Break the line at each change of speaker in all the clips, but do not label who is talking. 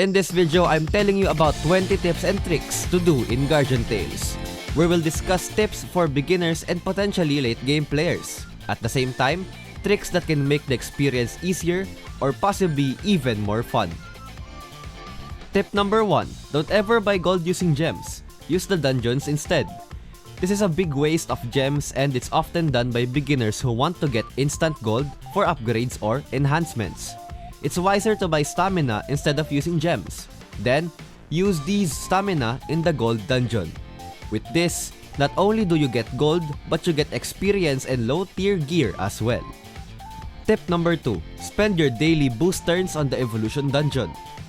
In this video, I'm telling you about 20 tips and tricks to do in Guardian Tales. We will discuss tips for beginners and potentially late game players. At the same time, tricks that can make the experience easier or possibly even more fun. Tip number 1. Don't ever buy gold using gems. Use the dungeons instead. This is a big waste of gems and it's often done by beginners who want to get instant gold for upgrades or enhancements. It's wiser to buy stamina instead of using gems. Then, use these stamina in the gold dungeon. With this, not only do you get gold, but you get experience and low tier gear as well. Tip number 2. Spend your daily boost turns on the evolution dungeon.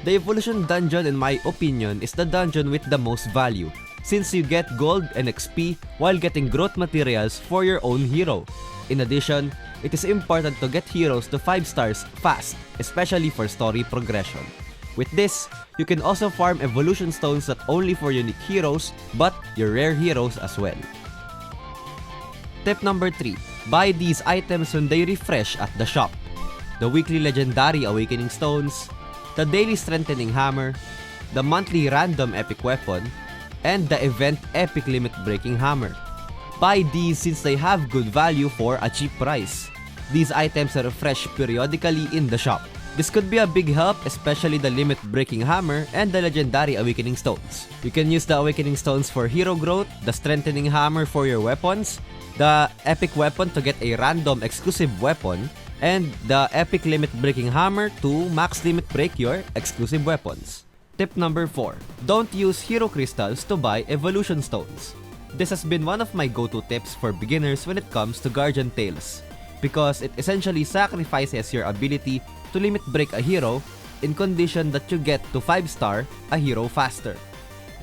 The evolution dungeon, in my opinion, is the dungeon with the most value, since you get gold and XP while getting growth materials for your own hero. In addition, it is important to get heroes to 5 stars fast, especially for story progression. With this, you can also farm evolution stones not only for unique heroes, but your rare heroes as well. Tip number 3. Buy these items when they refresh at the shop. The weekly legendary awakening stones, the daily strengthening hammer, the monthly random epic weapon, and the event epic limit breaking hammer. Buy these since they have good value for a cheap price. These items are refreshed periodically in the shop. This could be a big help, especially the limit breaking hammer and the legendary awakening stones. You can use the awakening stones for hero growth, the strengthening hammer for your weapons, the epic weapon to get a random exclusive weapon, and the epic limit breaking hammer to max limit break your exclusive weapons. Tip number 4. Don't use hero crystals to buy evolution stones. This has been one of my go-to tips for beginners when it comes to Guardian Tales, because it essentially sacrifices your ability to limit break a hero in condition that you get to 5-star a hero faster.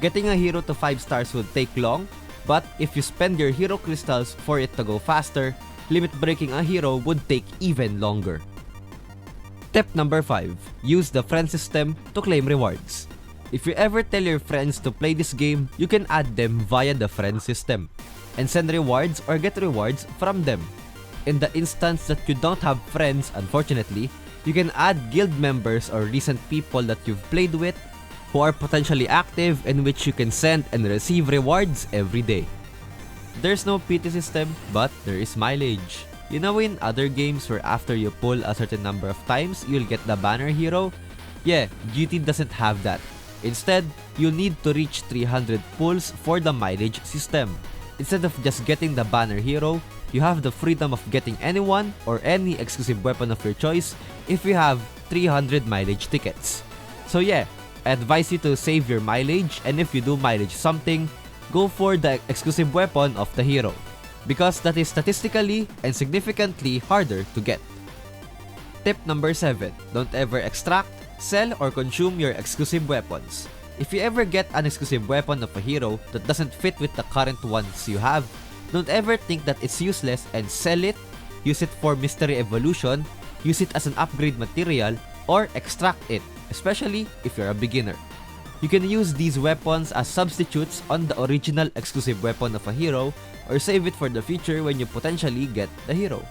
Getting a hero to 5 stars would take long, but if you spend your hero crystals for it to go faster, limit breaking a hero would take even longer. Tip number 5. Use the friend system to claim rewards. If you ever tell your friends to play this game, you can add them via the friend system and send rewards or get rewards from them. In the instance that you don't have friends, unfortunately, you can add guild members or recent people that you've played with who are potentially active and which you can send and receive rewards every day. There's no PT system, but there is mileage. You know in other games where after you pull a certain number of times, you'll get the banner hero? Yeah, GT doesn't have that. Instead, you'll need to reach 300 pulls for the mileage system. Instead of just getting the banner hero, you have the freedom of getting anyone or any exclusive weapon of your choice if you have 300 mileage tickets. So yeah, I advise you to save your mileage, and if you do mileage something, go for the exclusive weapon of the hero, because that is statistically and significantly harder to get. Tip number 7. Don't ever extract, sell, or consume your exclusive weapons. If you ever get an exclusive weapon of a hero that doesn't fit with the current ones you have, don't ever think that it's useless and sell it, use it for mystery evolution, use it as an upgrade material, or extract it, especially if you're a beginner. You can use these weapons as substitutes on the original exclusive weapon of a hero, or save it for the future when you potentially get the hero.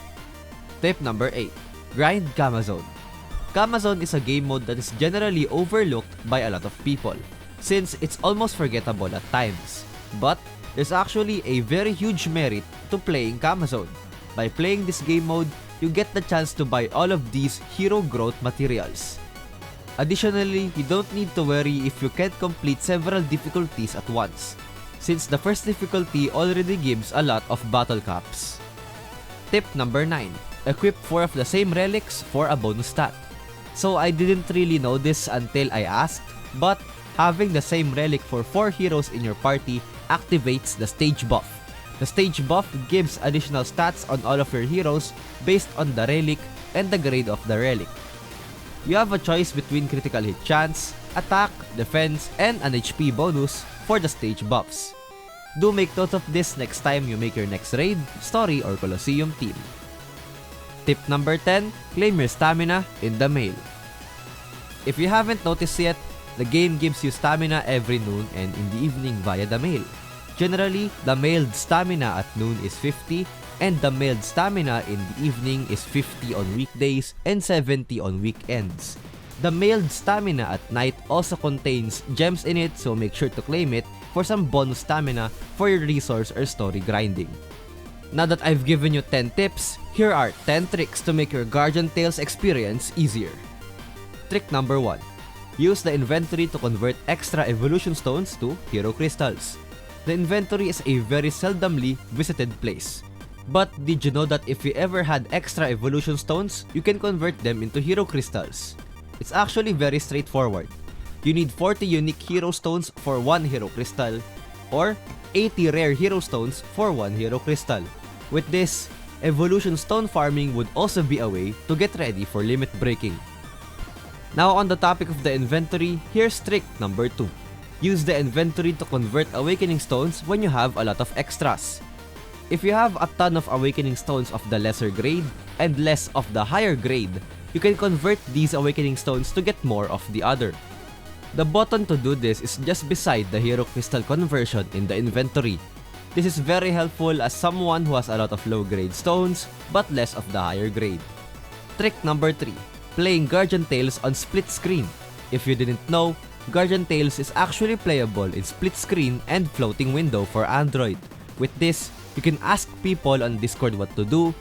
Tip number 8. Grind Gamma Zone. Gamma Zone is a game mode that is generally overlooked by a lot of people, since it's almost forgettable at times. But there's actually a very huge merit to playing Gamma Zone. By playing this game mode, you get the chance to buy all of these hero growth materials. Additionally, you don't need to worry if you can't complete several difficulties at once, since the first difficulty already gives a lot of battle caps. Tip number 9. Equip 4 of the same relics for a bonus stat. So I didn't really know this until I asked, but having the same relic for 4 heroes in your party activates the stage buff. The stage buff gives additional stats on all of your heroes based on the relic and the grade of the relic. You have a choice between critical hit chance, attack, defense, and an HP bonus for the stage buffs. Do make note of this next time you make your next raid, story, or Colosseum team. Tip number 10. Claim your stamina in the mail. If you haven't noticed yet, the game gives you stamina every noon and in the evening via the mail. Generally, the mailed stamina at noon is 50 and the mailed stamina in the evening is 50 on weekdays and 70 on weekends. The mailed stamina at night also contains gems in it, so make sure to claim it for some bonus stamina for your resource or story grinding. Now that I've given you 10 tips, here are 10 tricks to make your Guardian Tales experience easier. Trick number 1. Use the inventory to convert extra evolution stones to hero crystals. The inventory is a very seldomly visited place. But did you know that if you ever had extra evolution stones, you can convert them into hero crystals? It's actually very straightforward. You need 40 unique hero stones for 1 hero crystal, or 80 rare hero stones for 1 hero crystal. With this, evolution stone farming would also be a way to get ready for limit breaking. Now on the topic of the inventory, here's trick number 2. Use the inventory to convert awakening stones when you have a lot of extras. If you have a ton of awakening stones of the lesser grade and less of the higher grade, you can convert these awakening stones to get more of the other. The button to do this is just beside the hero crystal conversion in the inventory. This is very helpful as someone who has a lot of low grade stones but less of the higher grade. Trick number 3. Playing Guardian Tales on split screen. If you didn't know, Guardian Tales is actually playable in split screen and floating window for Android. With this, you can ask people on Discord what to do,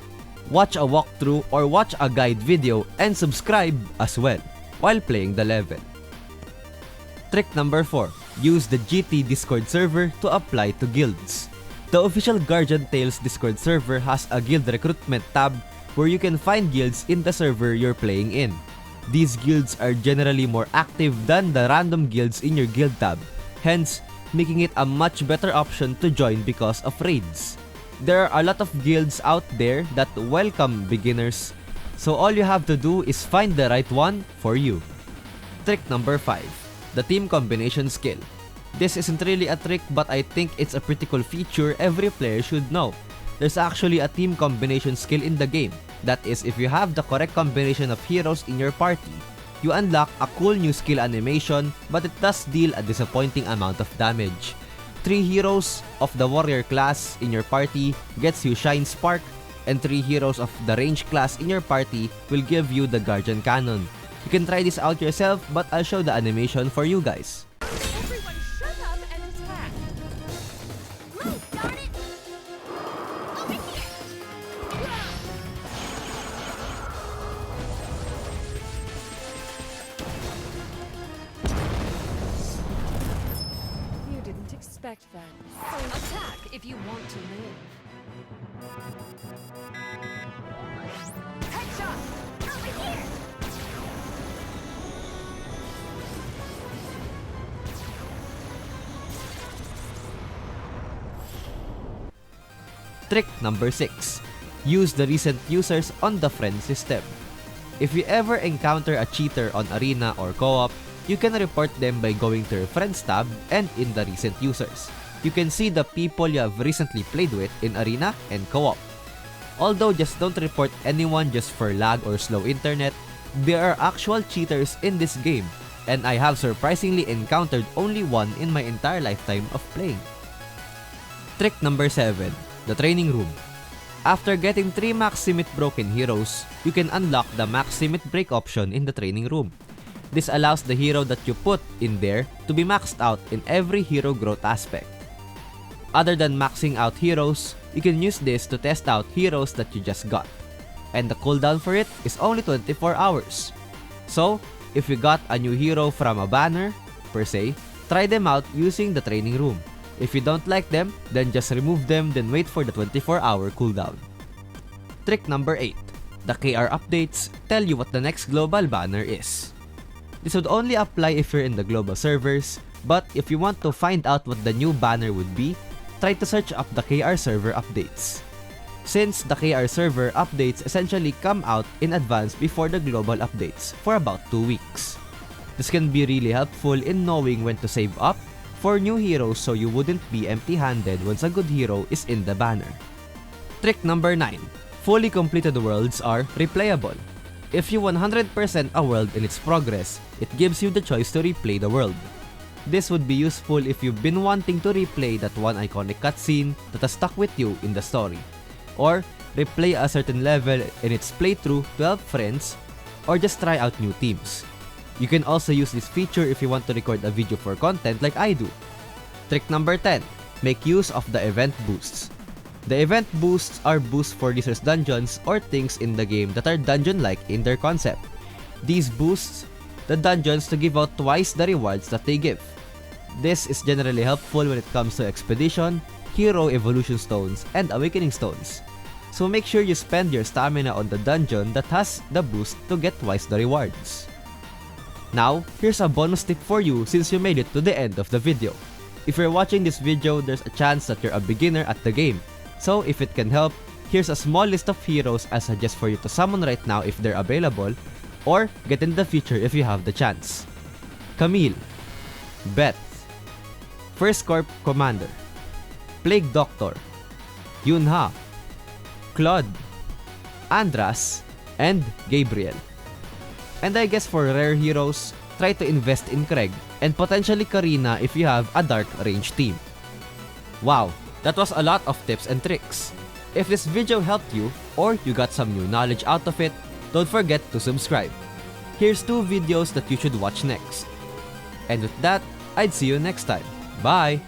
watch a walkthrough or watch a guide video, and subscribe as well while playing the level. Trick number 4. Use the GT Discord server to apply to guilds. The official Guardian Tales Discord server has a guild recruitment tab where you can find guilds in the server you're playing in. These guilds are generally more active than the random guilds in your guild tab, hence making it a much better option to join because of raids. There are a lot of guilds out there that welcome beginners, so all you have to do is find the right one for you. Trick number 5. The team combination skill. This isn't really a trick, but I think it's a pretty cool feature every player should know. There's actually a team combination skill in the game. That is, if you have the correct combination of heroes in your party, you unlock a cool new skill animation, but it does deal a disappointing amount of damage. 3 heroes of the warrior class in your party gets you Shine Spark, and 3 heroes of the range class in your party will give you the Guardian Cannon. You can try this out yourself, but I'll show the animation for you guys.
Everyone shut up and attack! Move, darn it! Over here! You didn't expect that. So attack if you want to live. Headshot! Over here!
Trick number 6. Use the recent users on the friend system. If you ever encounter a cheater on Arena or Co-op, you can report them by going to your Friends tab and in the recent users. You can see the people you have recently played with in Arena and Co-op. Although just don't report anyone just for lag or slow internet, there are actual cheaters in this game, and I have surprisingly encountered only one in my entire lifetime of playing. Trick number 7. The training room. After getting 3 Maximit broken heroes, you can unlock the Maximit break option in the training room. This allows the hero that you put in there to be maxed out in every hero growth aspect. Other than maxing out heroes, you can use this to test out heroes that you just got. And the cooldown for it is only 24 hours. So, if you got a new hero from a banner, per se, try them out using the training room. If you don't like them, then just remove them, then wait for the 24-hour cooldown. Trick number 8. The KR updates tell you what the next global banner is. This would only apply if you're in the global servers, but if you want to find out what the new banner would be, try to search up the KR server updates. Since the KR server updates essentially come out in advance before the global updates for about 2 weeks. This can be really helpful in knowing when to save up for new heroes so you wouldn't be empty-handed once a good hero is in the banner. Trick number 9. Fully completed worlds are replayable. If you 100% a world in its progress, it gives you the choice to replay the world. This would be useful if you've been wanting to replay that one iconic cutscene that has stuck with you in the story, or replay a certain level in its playthrough to help friends, or just try out new teams. You can also use this feature if you want to record a video for content like I do. Trick number 10. Make use of the event boosts. The event boosts are boosts for resource dungeons or things in the game that are dungeon-like in their concept. These boosts the dungeons to give out twice the rewards that they give. This is generally helpful when it comes to expedition, hero evolution stones, and awakening stones. So make sure you spend your stamina on the dungeon that has the boost to get twice the rewards. Now, here's a bonus tip for you since you made it to the end of the video. If you're watching this video, there's a chance that you're a beginner at the game. So if it can help, here's a small list of heroes I suggest for you to summon right now if they're available, or get in the future if you have the chance. Camille, Beth, First Corp Commander, Plague Doctor, Yunha, Claude, Andras, and Gabriel. And I guess for rare heroes, try to invest in Craig and potentially Karina if you have a dark range team. Wow, that was a lot of tips and tricks. If this video helped you or you got some new knowledge out of it, don't forget to subscribe. Here's 2 videos that you should watch next. And with that, I'd see you next time. Bye!